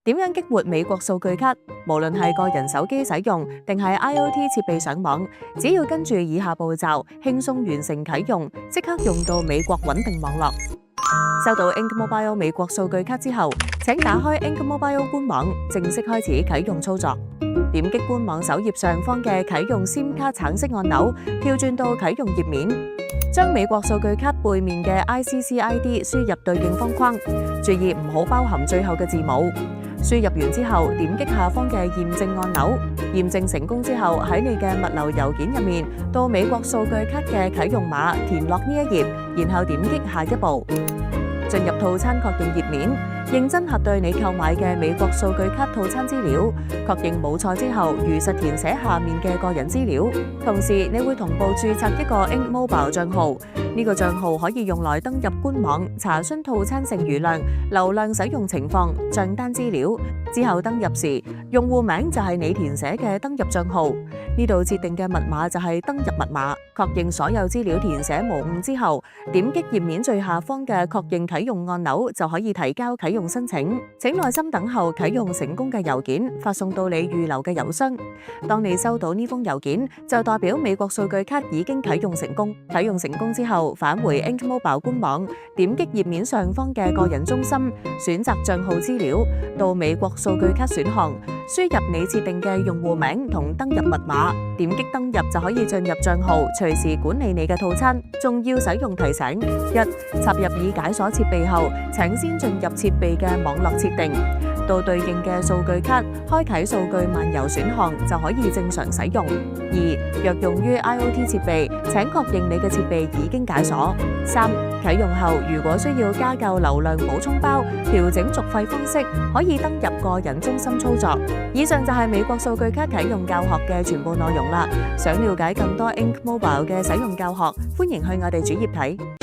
點樣激活美國數據卡？無論係個人手機使用定係 IoT 設備上網，只要跟住以下步驟，輕鬆完成啟用，即刻用到美國穩定網絡。收到 Ink Mobile 美國數據卡之後，請打開 Ink Mobile 官網，正式開始啟用操作。點擊官網首頁上方嘅啟用 SIM 卡橙色按鈕，跳轉到啟用頁面，將美國數據卡背面嘅 ICC ID 輸入對應方框，注意唔好包含最後嘅字母。輸入完之後，點擊下方嘅驗證按鈕，驗證成功之後，喺你嘅物流郵件入面，到美國數據卡嘅啟用碼填落呢一頁，然後點擊下一步，進入套餐確認頁面，認真核對你購買嘅美國數據卡套餐資料，確認冇錯之後，如實填寫下面嘅個人資料。同時，你會同步註冊一個 Ink Mobile 帳號，呢個帳號可以用來登入官網查詢套餐剩餘量、流量使用情況、帳單資料。之後登入時，用戶名就係你填寫嘅登入帳號，呢度設定嘅密碼就係登入密碼。確認所有資料填寫無誤之後，點擊頁面最下方嘅確認啟用按鈕，就可以提交啟用申請。請耐心等候啟用成功嘅郵件發送到你預留嘅郵箱。當你收到呢封郵件，就代表美國數據卡已經啟用成功。啟用成功之後，返回 Ink Mobile 官網，點擊頁面上方嘅個人中心，選擇帳號資料，到美國數據卡選項，輸入你設定嘅用戶名同登入密碼，點擊登入就可以進入帳號，隨時管理你嘅套餐。仲要使用提醒：一、插入已解鎖設備後，請先進入設備嘅網絡設定，到對應嘅數據卡，開啟數據漫遊選項就可以正常使用。二、若用於 IoT 設備，請確認你嘅設備已經解鎖。三、啟用後，如果需要加購流量補充包、調整續費方式，可以登入個人中心操作。以上就係美國數據卡啟用教學嘅全部內容啦。想了解更多 Ink Mobile 嘅使用教學，歡迎去我哋主頁睇。